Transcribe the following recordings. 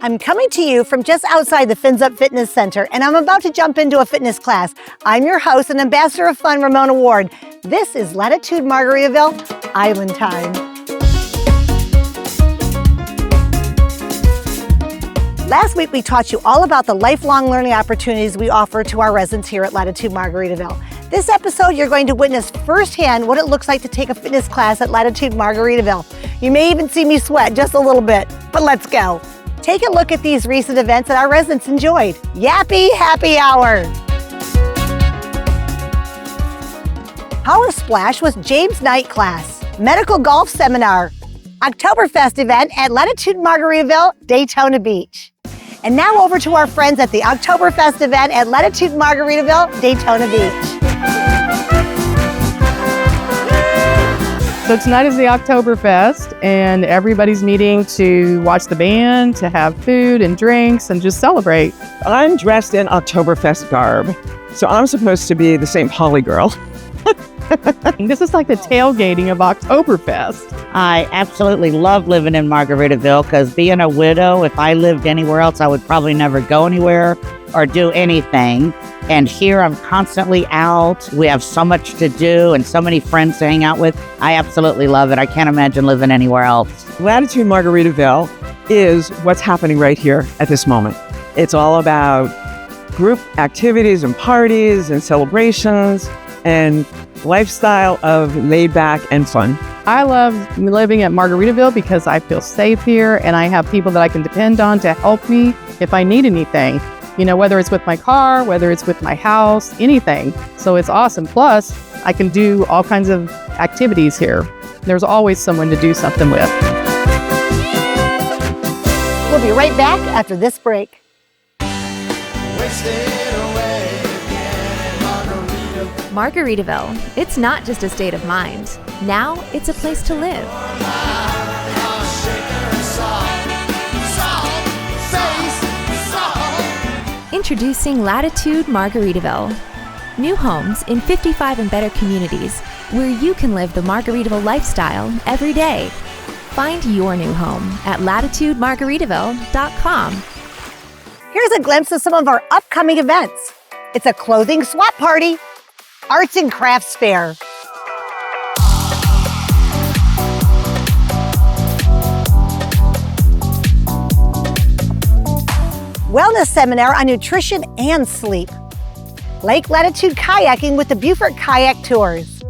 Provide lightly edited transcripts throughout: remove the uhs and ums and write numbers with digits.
I'm coming to you from just outside the Fins Up Fitness Center, and I'm about to jump into a fitness class. I'm your host and ambassador of fun, Ramona Ward. This is Latitude Margaritaville Island Time. Last week, we taught you all about the lifelong learning opportunities we offer to our residents here at Latitude Margaritaville. This episode, you're going to witness firsthand what it looks like to take a fitness class at Latitude Margaritaville. You may even see me sweat just a little bit, but let's go. Take a look at these recent events that our residents enjoyed. Yappy Happy Hour. Power Splash was James' night class. Medical Golf Seminar. Oktoberfest event at Latitude Margaritaville, Daytona Beach. And now over to our friends at the Oktoberfest event at Latitude Margaritaville, Daytona Beach. So tonight is the Oktoberfest, and everybody's meeting to watch the band, to have food and drinks, and just celebrate. I'm dressed in Oktoberfest garb, so I'm supposed to be the St. Pauli girl. This is like the tailgating of Oktoberfest. I absolutely love living in Margaritaville because being a widow, if I lived anywhere else, I would probably never go anywhere or do anything. And here I'm constantly out. We have so much to do and so many friends to hang out with. I absolutely love it. I can't imagine living anywhere else. Latitude Margaritaville is what's happening right here at this moment. It's all about group activities and parties and celebrations and lifestyle of laid back and fun. I love living at Margaritaville because I feel safe here and I have people that I can depend on to help me if I need anything. You know, whether it's with my car, whether it's with my house, anything. So it's awesome. Plus, I can do all kinds of activities here. There's always someone to do something with. We'll be right back after this break. Margaritaville, it's not just a state of mind. Now it's a place to live. Introducing Latitude Margaritaville. New homes in 55 and better communities where you can live the Margaritaville lifestyle every day. Find your new home at latitudemargaritaville.com. Here's a glimpse of some of our upcoming events. It's a clothing swap party, arts and crafts fair, wellness seminar on nutrition and sleep, Lake Latitude kayaking with the Beaufort Kayak Tours.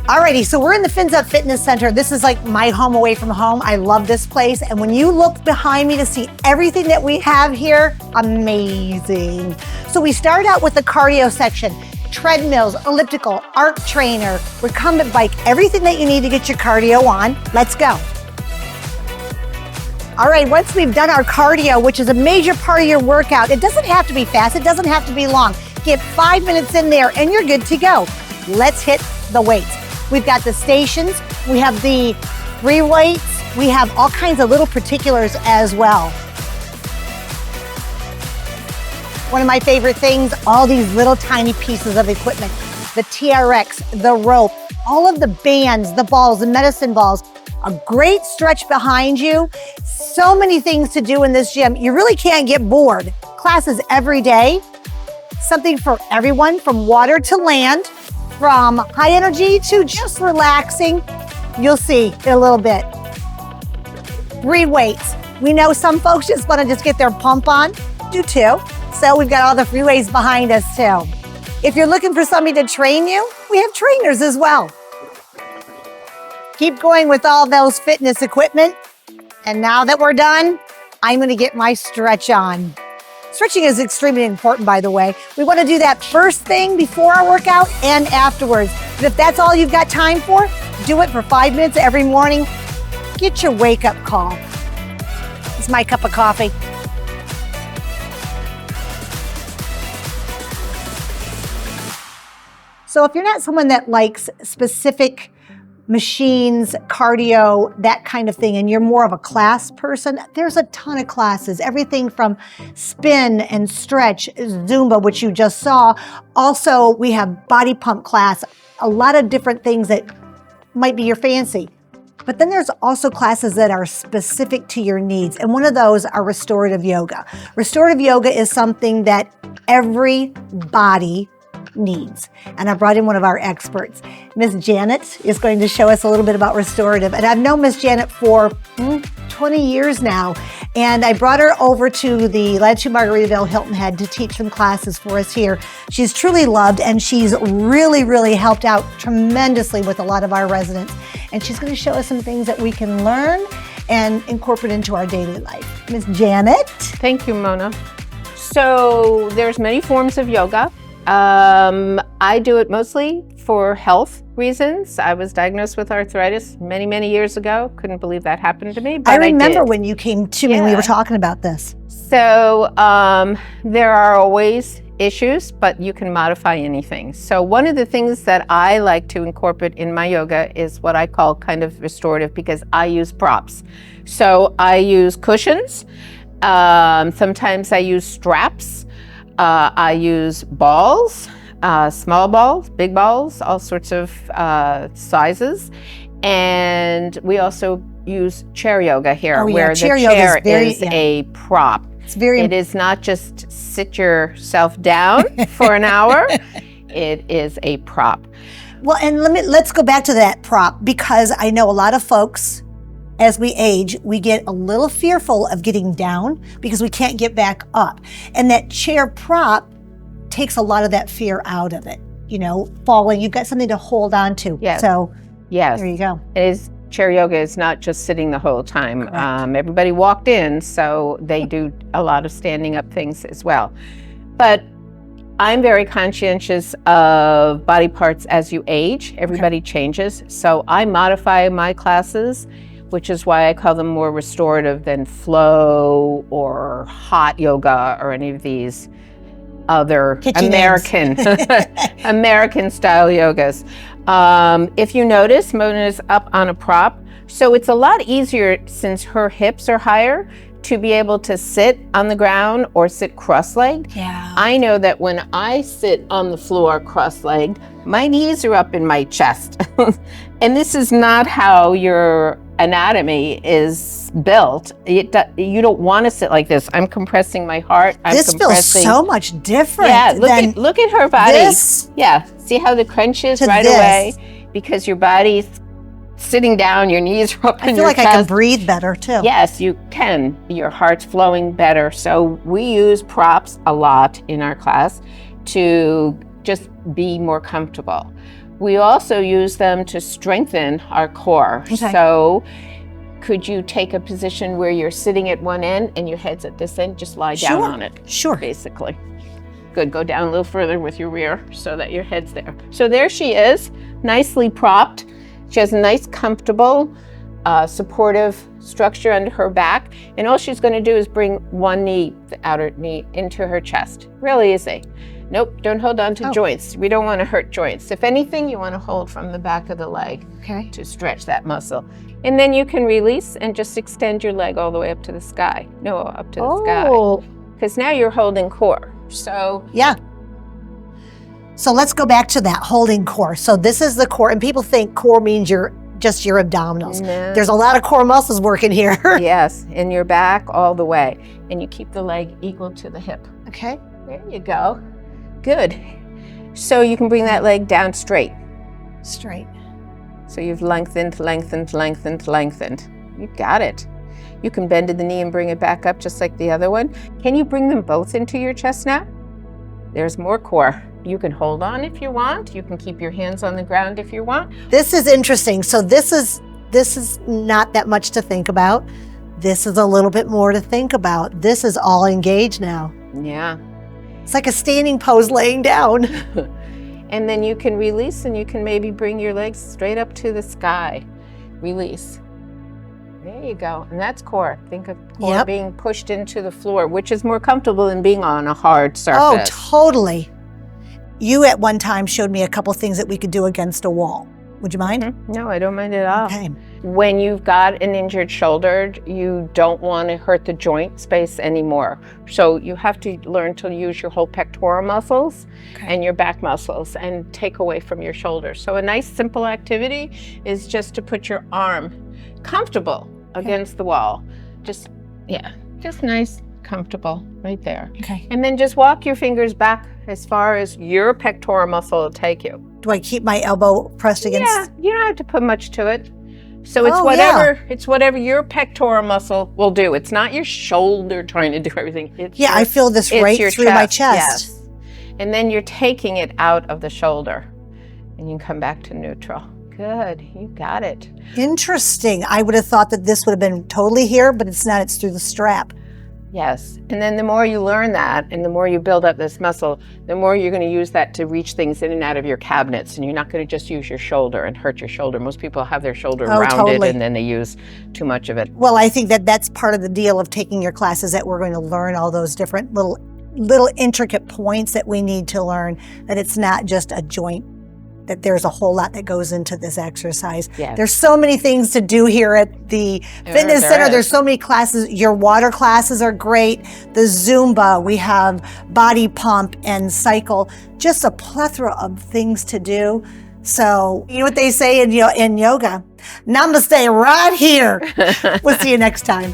Alrighty, so we're in the Fins Up Fitness Center. This is like my home away from home. I love this place. And when you look behind me to see everything that we have here, amazing. So we start out with the cardio section, treadmills, elliptical, arc trainer, recumbent bike, everything that you need to get your cardio on. Let's go. All right, once we've done our cardio, which is a major part of your workout, it doesn't have to be fast, it doesn't have to be long. Get 5 minutes in there and you're good to go. Let's hit the weights. We've got the stations, we have the free weights, we have all kinds of little particulars as well. One of my favorite things, all these little tiny pieces of equipment, the TRX, the rope, all of the bands, the balls, the medicine balls, a great stretch behind you. So many things to do in this gym. You really can't get bored. Classes every day, something for everyone from water to land, from high energy to just relaxing. You'll see in a little bit. Free weights. We know some folks just want to just get their pump on, do too. So we've got all the free weights behind us too. If you're looking for somebody to train you, we have trainers as well. Keep going with all those fitness equipment. And now that we're done, I'm going to get my stretch on. Stretching is extremely important, by the way. We want to do that first thing before our workout and afterwards. But if that's all you've got time for, do it for 5 minutes every morning. Get your wake-up call. It's my cup of coffee. So if you're not someone that likes specific machines, cardio, that kind of thing, and you're more of a class person, there's a ton of classes, everything from spin and stretch, Zumba, which you just saw. Also, we have body pump class, a lot of different things that might be your fancy. But then there's also classes that are specific to your needs. And one of those are restorative yoga. Restorative yoga is something that every body needs. And I brought in one of our experts. Miss Janet is going to show us a little bit about restorative. And I've known Miss Janet for 20 years now. And I brought her over to the Latitude Margaritaville Hilton Head to teach some classes for us here. She's truly loved, and she's really helped out tremendously with a lot of our residents. And she's going to show us some things that we can learn and incorporate into our daily life. Miss Janet? Thank you, Mona. So there's many forms of yoga. I do it mostly for health reasons. I was diagnosed with arthritis many years ago. Couldn't believe that happened to me, but I remember did. when you came to me, we were talking about this. So there are always issues, but you can modify anything. So one of the things that I like to incorporate in my yoga is what I call kind of restorative, because I use props. So I use cushions. Sometimes I use straps. I use balls, small balls, big balls, all sorts of sizes. And we also use chair yoga here, where the chair is a prop. It is not just sit yourself down for an hour. It is a prop. Well, and let's go back to that prop, because I know a lot of folks, as we age, we get a little fearful of getting down because we can't get back up. And that chair prop takes a lot of that fear out of it. You know, falling, you've got something to hold on to. Yes. So yes, there you go. Chair yoga is not just sitting the whole time. Everybody walked in, so they do a lot of standing up things as well. But I'm very conscientious of body parts as you age. Everybody changes. So I modify my classes, which is why I call them more restorative than flow or hot yoga or any of these other American style yogas. If you notice, Mona is up on a prop, so it's a lot easier, since her hips are higher, to be able to sit on the ground or sit cross-legged. Yeah. I know that when I sit on the floor cross-legged, my knees are up in my chest. And this is not how your anatomy is built. You don't want to sit like this. I'm compressing my heart. This feels so much different. Yeah, look at her body. This yeah, see how the crunch is right away? Because your body's sitting down, your knees are up in your chest. I feel like I can breathe better too. Yes, you can. Your heart's flowing better. So we use props a lot in our class to just be more comfortable. We also use them to strengthen our core. Okay. So could you take a position where you're sitting at one end and your head's at this end? Just lie down on it. Sure. Basically. Good. Go down a little further with your rear so that your head's there. So there she is, nicely propped. She has a nice, comfortable, supportive structure under her back. And all she's going to do is bring one knee, the outer knee, into her chest. Really easy. Nope, don't hold on to joints. We don't want to hurt joints. If anything, you want to hold from the back of the leg to stretch that muscle. And then you can release and just extend your leg all the way up to the sky. No, up to the sky. Because now you're holding core. So yeah. So let's go back to that holding core. So this is the core, and people think core means just your abdominals. No. There's a lot of core muscles working here. Yes, in your back all the way. And you keep the leg equal to the hip. Okay. There you go. Good. So you can bring that leg down straight. Straight. So you've lengthened. You got it. You can bend to the knee and bring it back up just like the other one. Can you bring them both into your chest now? There's more core. You can hold on if you want. You can keep your hands on the ground if you want. This is interesting. So this is not that much to think about. This is a little bit more to think about. This is all engaged now. Yeah. It's like a standing pose laying down. And then you can release, and you can maybe bring your legs straight up to the sky. Release. There you go. And that's core. Think of core being pushed into the floor, which is more comfortable than being on a hard surface. Oh, totally. You at one time showed me a couple things that we could do against a wall. Would you mind? Mm-hmm. No, I don't mind at all. Okay. When you've got an injured shoulder, you don't want to hurt the joint space anymore. So you have to learn to use your whole pectoral muscles and your back muscles and take away from your shoulders. So a nice simple activity is just to put your arm comfortable against the wall. Just nice, comfortable right there. Okay. And then just walk your fingers back as far as your pectoral muscle will take you. Do I keep my elbow pressed against? Yeah, you don't have to put much to it. So it's Oh, whatever your pectoral muscle will do. It's not your shoulder trying to do everything. I feel this it's right your through my chest. Yes. And then you're taking it out of the shoulder and you can come back to neutral. Good, you got it. Interesting. I would have thought that this would have been totally here, but it's not. It's through the strap. Yes, and then the more you learn that and the more you build up this muscle, the more you're going to use that to reach things in and out of your cabinets, and you're not going to just use your shoulder and hurt your shoulder. Most people have their shoulder rounded totally. and then they use too much of it. Well, I think that that's part of the deal of taking your classes, that we're going to learn all those different little intricate points that we need to learn, that it's not just a joint, that there's a whole lot that goes into this exercise. Yes. There's so many things to do here at the fitness there center. is. There's so many classes. Your water classes are great. The Zumba, we have body pump and cycle, just a plethora of things to do. So, you know what they say in yoga? Namaste right here. We'll see you next time.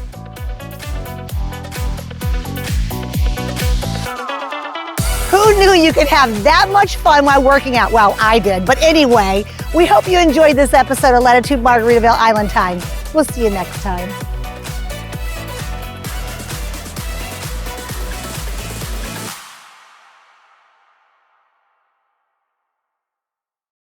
Who knew you could have that much fun while working out? Well, I did. But anyway, we hope you enjoyed this episode of Latitude Margaritaville Island Time. We'll see you next time.